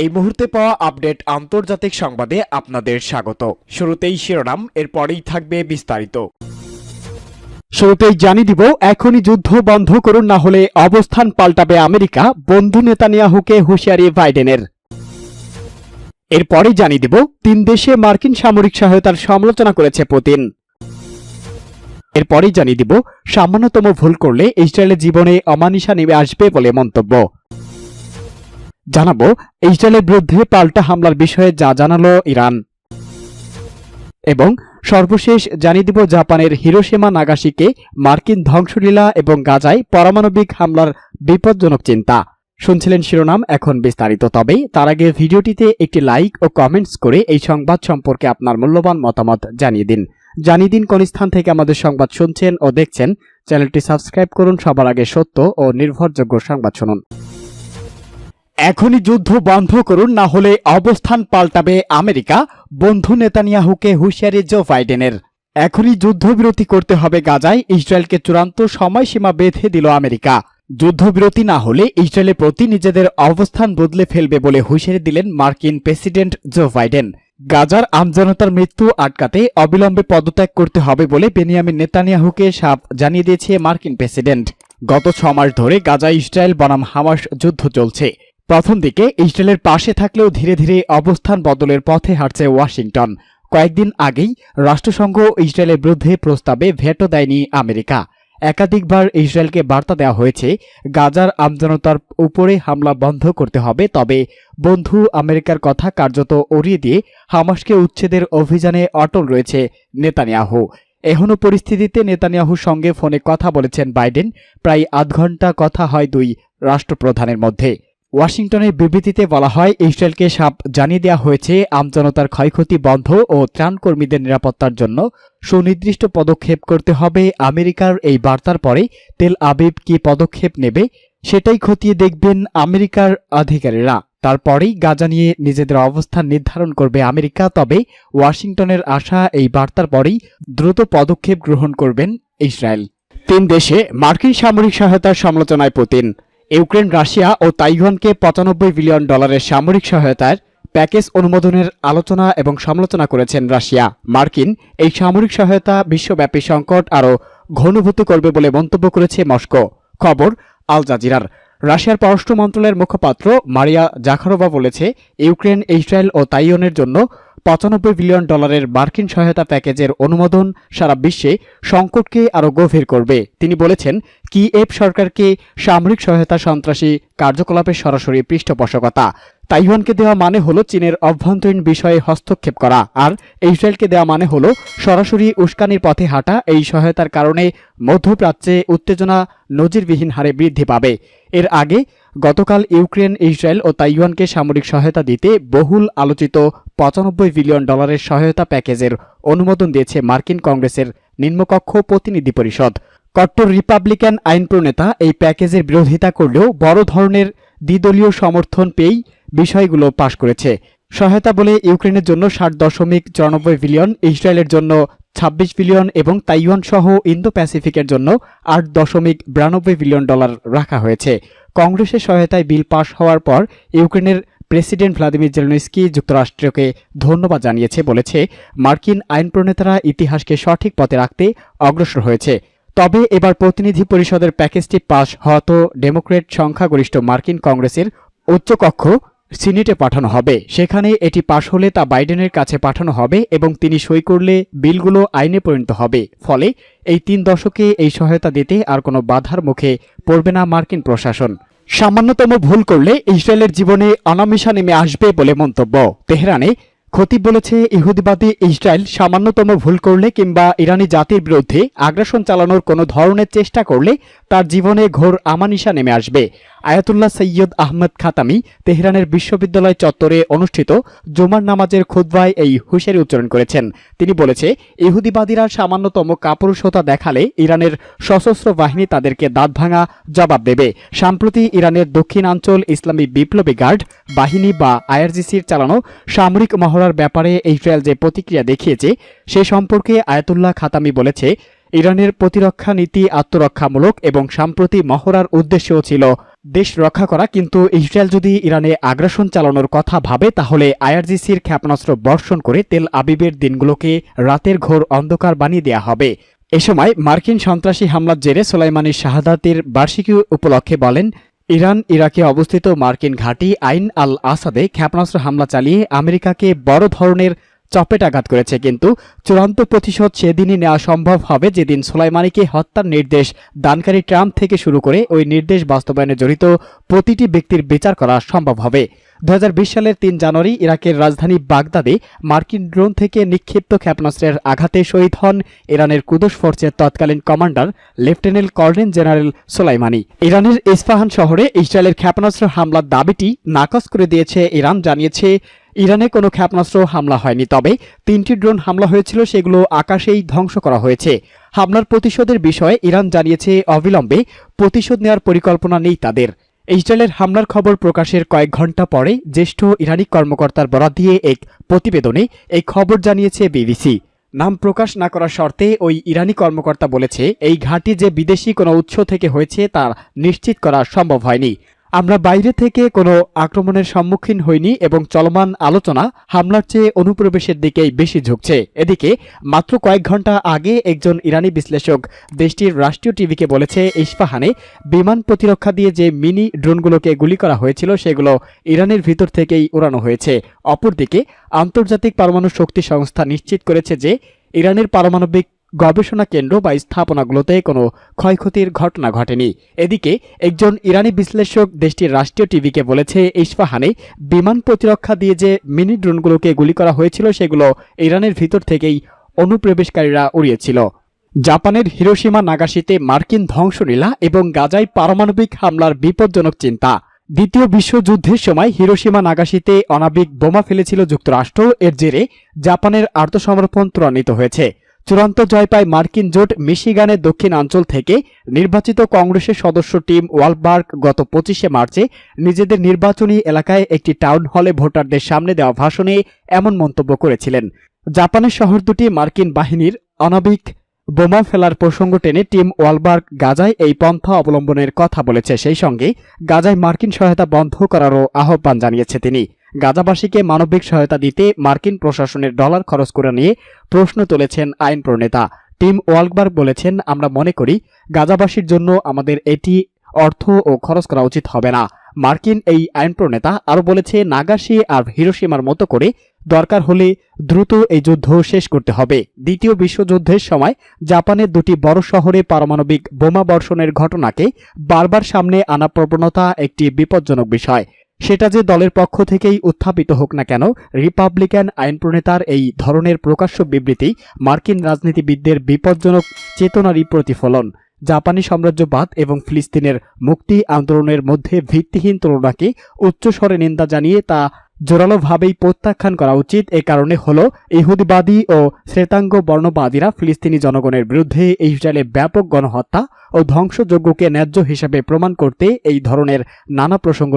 এই মুহূর্তে পাওয়া আপডেট আন্তর্জাতিক সংবাদে আপনাদের স্বাগত। শুরুতেই শিরোনাম, এরপরেই থাকবে বিস্তারিত। শুরুতেই জানিয়ে দিব, এখনই যুদ্ধ বন্ধ করুন, না হলে অবস্থান পাল্টাবে আমেরিকা, বন্ধু নেতানিয়াহুকে হুঁশিয়ারি বাইডেনের। এরপরে জানিয়ে দিব, 3 দেশে মার্কিন সামরিক সহায়তার সমালোচনা করেছে পুতিন। এরপরেই জানিয়ে দিব, সামান্যতম ভুল করলে ইসরায়েলের জীবনে অমানিসা নেমে আসবে বলে মন্তব্য। জানাবো ইসরায়েলের বিরুদ্ধে পাল্টা হামলার বিষয়ে যা জানালো ইরান। এবং সর্বশেষ জানিয়ে দিব, জাপানের হিরোশিমা নাগাসাকিকে মার্কিন ধ্বংসলীলা এবং গাজায় পারমাণবিক হামলার বিপজ্জনক চিন্তা। শুনছিলেন শিরোনাম, এখন বিস্তারিত। তবে তার আগে ভিডিওটিতে একটি লাইক ও কমেন্টস করে এই সংবাদ সম্পর্কে আপনার মূল্যবান মতামত জানিয়ে দিন কোন স্থান থেকে আমাদের সংবাদ শুনছেন ও দেখছেন। চ্যানেলটি সাবস্ক্রাইব করুন সবার আগে সত্য ও নির্ভরযোগ্য সংবাদ শুনুন। এখনই যুদ্ধ বন্ধ করুন, না হলে অবস্থান পাল্টাবে আমেরিকা, বন্ধু নেতানিয়াহুকে হুঁশিয়ারি জো বাইডেনের। এখনই যুদ্ধবিরতি করতে হবে গাজায়, ইসরায়েলকে চূড়ান্ত সময়সীমা বেঁধে দিল আমেরিকা। যুদ্ধবিরতি না হলে ইসরায়েলের প্রতি নিজেদের অবস্থান বদলে ফেলবে বলে হুঁশিয়ারি দিলেন মার্কিন প্রেসিডেন্ট জো বাইডেন। গাজার আমজনতার মৃত্যু আটকাতে অবিলম্বে পদত্যাগ করতে হবে বলে বেনিয়ামিন নেতানিয়াহুকে সাফ জানিয়ে দিয়েছে মার্কিন প্রেসিডেন্ট। গত 6 মাস ধরে গাজায় ইসরায়েল বনাম হামাস যুদ্ধ চলছে। প্রথম দিকে ইসরায়েলের পাশে থাকলেও ধীরে ধীরে অবস্থান বদলের পথে হাঁটছে ওয়াশিংটন। কয়েকদিন আগেই রাষ্ট্রসংঘ ইসরায়েলের বিরুদ্ধে প্রস্তাবে ভেটো দেয়নি আমেরিকা। একাধিকবার ইসরায়েলকে বার্তা দেওয়া হয়েছে, গাজার আমজনতার উপরে হামলা বন্ধ করতে হবে। তবে বন্ধু আমেরিকার কথা কার্যত উড়িয়ে দিয়ে হামাসকে উচ্ছেদের অভিযানে অটল রয়েছে নেতানিয়াহু। এহেন পরিস্থিতিতে নেতানিয়াহুর সঙ্গে ফোনে কথা বলেছেন বাইডেন। প্রায় আধ ঘন্টা কথা হয় দুই রাষ্ট্রপ্রধানের মধ্যে। ওয়াশিংটনের বিবৃতিতে বলা হয়, ইসরায়েলকে সাফ জানিয়ে দেওয়া হয়েছে আমজনতার ক্ষয়ক্ষতি বন্ধ ও ত্রাণকর্মীদের নিরাপত্তার জন্য সুনির্দিষ্ট পদক্ষেপ করতে হবে। আমেরিকার এই বার্তার পরে তেল আবিব কি পদক্ষেপ নেবে সেটাই খতিয়ে দেখবেন আমেরিকার আধিকারিকরা। তারপরেই গাজা নিয়ে নিজেদের অবস্থান নির্ধারণ করবে আমেরিকা। তবে ওয়াশিংটনের আশা, এই বার্তার পরেই দ্রুত পদক্ষেপ গ্রহণ করবেন ইসরায়েল। 3 দেশে মার্কিন সামরিক সহায়তার সমালোচনায় পুতিন। ইউক্রেন, রাশিয়া ও তাইওয়ানকে $95 বিলিয়ন সামরিক সহায়তার প্যাকেজ অনুমোদনের আলোচনা এবং সমালোচনা করেছেন রাশিয়া। মার্কিন এই সামরিক সহায়তা বিশ্বব্যাপী সংকট আরও ঘনীভূত করবে বলে মন্তব্য করেছে মস্কো। খবর আল জাজিরার। রাশিয়ার পররাষ্ট্র মন্ত্রণালয়ের মুখপাত্র মারিয়া জাখারোভা বলেছে, ইউক্রেন, ইসরায়েল ও তাইওয়ানের জন্য $95 বিলিয়ন মার্কিন সহায়তা প্যাকেজের অনুমোদন সারা বিশ্বে সংকটকে আরও গভীর করবে। তিনি বলেছেন, কিয়েভ সরকারকে সামরিক সহায়তা সন্ত্রাসী কার্যকলাপের সরাসরি পৃষ্ঠপোষকতা। তাইওয়ানকে দেওয়া মানে হলো চীনের অভ্যন্তরীণ বিষয়ে হস্তক্ষেপ করা, আর ইসরায়েলকে দেওয়া মানে হলো সরাসরি উস্কানির পথে হাঁটা। এই সহায়তার কারণে মধ্যপ্রাচ্যে উত্তেজনা নজিরবিহীন হারে বৃদ্ধি পাবে। এর আগে গতকাল ইউক্রেন, ইসরায়েল ও তাইওয়ানকে সামরিক সহায়তা দিতে বহুল আলোচিত $95 বিলিয়ন সহায়তা প্যাকেজের অনুমোদন দিয়েছে মার্কিন কংগ্রেসের নিম্নকক্ষ প্রতিনিধি পরিষদ। কট্টর রিপাবলিকান আইন প্রণেতা এই প্যাকেজের বিরোধিতা করলেও বড় ধরনের দ্বিদলীয় সমর্থন পেয়েই বিষয়গুলো পাশ করেছে। সহায়তা বলে ইউক্রেনের জন্য $60.94 বিলিয়ন, ইসরায়েলের জন্য $26 বিলিয়ন এবং তাইওয়ান সহ ইন্দো প্যাসিফিকের জন্য $8.92 বিলিয়ন রাখা হয়েছে। কংগ্রেসের সহায়তায় বিল পাশ হওয়ার পর ইউক্রেনের প্রেসিডেন্ট ভ্লাদিমির জেলেনস্কি যুক্তরাষ্ট্রকে ধন্যবাদ জানিয়েছে। বলেছে, মার্কিন আইন প্রণেতারা ইতিহাসকে সঠিক পথে রাখতে অগ্রসর হয়েছে। তবে এবার প্রতিনিধি পরিষদের প্যাকেজটি পাশ হওয়াতে ডেমোক্রেট সংখ্যাগরিষ্ঠ মার্কিন কংগ্রেসের উচ্চকক্ষ সিনেটে পাঠানো হবে। সেখানে এটি পাশ হলে তা বাইডেনের কাছে পাঠানো হবে এবং তিনি সই করলে বিলগুলো আইনে পরিণত হবে। ফলে এই 3 দশকে এই সহায়তা দিতে আর কোনো বাধার মুখে পড়বে না মার্কিন প্রশাসন। সামান্যতম ভুল করলে ইসরায়েলের জীবনে অনামিশা নেমে আসবে বলে মন্তব্য। তেহরানে খতিব বলেছে, ইহুদিবাদী ইসরায়েল সামান্যতম ভুল করলে কিংবা ইরানি জাতির বিরুদ্ধে আগ্রাসন চালানোর কোনো ধরনের চেষ্টা করলে তার জীবনে ঘোর আমানিশা নেমে আসবে। আয়াতুল্লাহ সৈয়দ আহমদ খাতামি তেহরানের বিশ্ববিদ্যালয় চত্বরে অনুষ্ঠিত জুমার নামাজের খুতবায় এই হুঁশিয়ারি উচ্চারণ করেছেন। তিনি বলেছে, ইহুদিবাদীরা সামান্যতম কাপুরুষতা দেখালে ইরানের সশস্ত্র বাহিনী তাদেরকে দাঁতভাঙা জবাব দেবে। সম্প্রতি ইরানের দক্ষিণাঞ্চল ইসলামী বিপ্লবী গার্ড বাহিনী বা আইআরজিসির চালানো সামরিক মহড়ার ব্যাপারে ইসরায়েল যে প্রতিক্রিয়া দেখিয়েছে সে সম্পর্কে আয়াতুল্লাহ খাতামি বলেছে, ইরানের প্রতিরক্ষা নীতি আত্মরক্ষামূলক এবং সম্প্রতি মহড়ার উদ্দেশ্যও ছিল দেশ রক্ষা করা, কিন্তু ইসরায়েল যদি ইরানে আগ্রাসন চালানোর কথা ভাবে তাহলে আইআরজিসির ক্ষেপণাস্ত্র বর্ষণ করে তেল আবিবের দিনগুলোকে রাতের ঘোর অন্ধকার বানিয়ে দেয়া হবে। এ সময় মার্কিন সন্ত্রাসী হামলার জেরে সোলাইমানির শাহাদাতের বার্ষিকী উপলক্ষে বলেন, ইরান ইরাকে অবস্থিত মার্কিন ঘাঁটি আইন আল আসাদে ক্ষেপণাস্ত্র হামলা চালিয়ে আমেরিকাকে বড় ধরনের চপেটাঘাত করেছে, কিন্তু চূড়ান্ত প্রতিশোধ সেদিনই নেওয়া সম্ভব হবে যেদিন সোলাইমানিকে হত্যার নির্দেশ দানকারী ট্রাম্প থেকে শুরু করে ওই নির্দেশ বাস্তবায়নে জড়িত প্রতিটি ব্যক্তির বিচার করা সম্ভব হবে। 2020 সালের 3 জানুয়ারি ইরাকের রাজধানী বাগদাদে মার্কিন ড্রোন থেকে নিক্ষিপ্ত ক্ষেপণাস্ত্রের আঘাতে শহীদ হন ইরানের কুদস ফোর্সের তৎকালীন commander lieutenant colonel general Soleimani. ইরানের ইস্পাহান শহরে ইসরায়েলের ক্ষেপণাস্ত্র হামলার দাবিটি নাকচ করে দিয়েছে ইরান, জানিয়েছে ইরানে কোনো ক্ষেপণাস্ত্র হামলা হয়নি, তবে 3টি ড্রোন হামলা হয়েছিল, সেগুলো আকাশেই ধ্বংস করা হয়েছে। হামলার প্রতিশোধের বিষয়ে ইরান জানিয়েছে অবিলম্বে প্রতিশোধ নেওয়ার পরিকল্পনা নেই তাদের। ইসরায়েলের হামলার খবর প্রকাশের কয়েক ঘণ্টা পরে জ্যেষ্ঠ ইরানি কর্মকর্তার বরাত দিয়ে এক প্রতিবেদনে এই খবর জানিয়েছে বিবিসি। নাম প্রকাশ না করার শর্তে ওই ইরানি কর্মকর্তা বলেছে, এই ঘাঁটি যে বিদেশি কোনো উৎস থেকে হয়েছে তা নিশ্চিত করা সম্ভব হয়নি। আমরা বাইরে থেকে কোনো আক্রমণের সম্মুখীন হইনি এবং চলমান আলোচনা হামলার চেয়ে অনুপ্রবেশের দিকেই বেশি ঝুঁকছে। এদিকে মাত্র কয়েক ঘন্টা আগে একজন ইরানি বিশ্লেষক দেশটির রাষ্ট্রীয় টিভিকে বলেছে, ইস্পাহানে বিমান প্রতিরক্ষা দিয়ে যে মিনি ড্রোনগুলোকে গুলি করা হয়েছিল সেগুলো ইরানের ভিতর থেকেই উড়ানো হয়েছে। অপরদিকে আন্তর্জাতিক পরমাণু শক্তি সংস্থা নিশ্চিত করেছে যে ইরানের পারমাণবিক গবেষণা কেন্দ্র বা স্থাপনাগুলোতে কোনো ক্ষয়ক্ষতির ঘটনা ঘটেনি। এদিকে একজন ইরানি বিশ্লেষক দেশটির রাষ্ট্রীয় টিভিকে বলেছে, ইস্পাহানে বিমান প্রতিরক্ষা দিয়ে যে মিনি ড্রোনগুলোকে গুলি করা হয়েছিল সেগুলো ইরানের ভিতর থেকেই অনুপ্রবেশকারীরা উড়িয়েছিল। জাপানের হিরোশিমা নাগাসিতে মার্কিন ধ্বংসলীলা এবং গাজায় পারমাণবিক হামলার বিপজ্জনক চিন্তা। দ্বিতীয় বিশ্বযুদ্ধের সময় হিরোশিমা নাগাসিতে অনাবিক বোমা ফেলেছিল যুক্তরাষ্ট্র। এর জেরে জাপানের আত্মসমর্পণ ত্বরান্বিত হয়েছে। চূড়ান্ত জয় পায় মার্কিন জোট। মিশিগানের দক্ষিণাঞ্চল থেকে নির্বাচিত কংগ্রেসের সদস্য টিম ওয়ালবার্গ গত 25শে মার্চে নিজেদের নির্বাচনী এলাকায় একটি টাউন হলে ভোটারদের সামনে দেওয়া ভাষণে এমন মন্তব্য করেছিলেন। জাপানের শহর দুটি মার্কিন বাহিনীর অনাবিক বোমা ফেলার প্রসঙ্গ টেনে টিম ওয়ালবার্গ গাজায় এই পন্থা অবলম্বনের কথা বলেছে। সেই সঙ্গে গাজায় মার্কিন সহায়তা বন্ধ করারও আহ্বান জানিয়েছে তিনি। গাজাবাসীকে মানবিক সহায়তা দিতে মার্কিন প্রশাসনের ডলার খরচ করে নিয়ে প্রশ্ন তুলেছেন আইন প্রণেতা। টিম ওয়ালবার্গ বলেছেন, আমরা মনে করি গাজাবাসীর জন্য আমাদের এটি অর্থ ও খরচ করা উচিত হবে না। মার্কিন এই আইন প্রণেতা আরও বলেছে, নাগাসি আর হিরোশিমার মতো করে দরকার হলে দ্রুত এই যুদ্ধ শেষ করতে হবে। দ্বিতীয় বিশ্বযুদ্ধের সময় জাপানের দুটি বড় শহরে পারমাণবিক বোমা বর্ষণের ঘটনাকে বারবার সামনে আনা প্রবণতা একটি বিপজ্জনক বিষয়। সেটা যে দলের পক্ষ থেকেই উত্থাপিত হোক না কেন, রিপাবলিকান আইন প্রণেতার এই ধরনের প্রকাশ্য বিবৃতি মার্কিন রাজনীতিবিদদের বিপজ্জনক চেতনারই প্রতিফলন। জাপানি সাম্রাজ্যবাদ এবং ফিলিস্তিনের মুক্তি আন্দোলনের মধ্যে ভিত্তিহীন তুলনাকে উচ্চস্বরে নিন্দা জানিয়ে তা জোরালোভাবেই প্রত্যাখ্যান করা উচিত। এ কারণে হল ইহুদিবাদী ও শ্বেতাঙ্গ বর্ণবাদীরা ফিলিস্তিনি জনগণের বিরুদ্ধে ইসরায়েলের ব্যাপক গণহত্যা ও ধ্বংসযজ্ঞকে ন্যায্য হিসেবে প্রমাণ করতে এই ধরনের নানা প্রসঙ্গ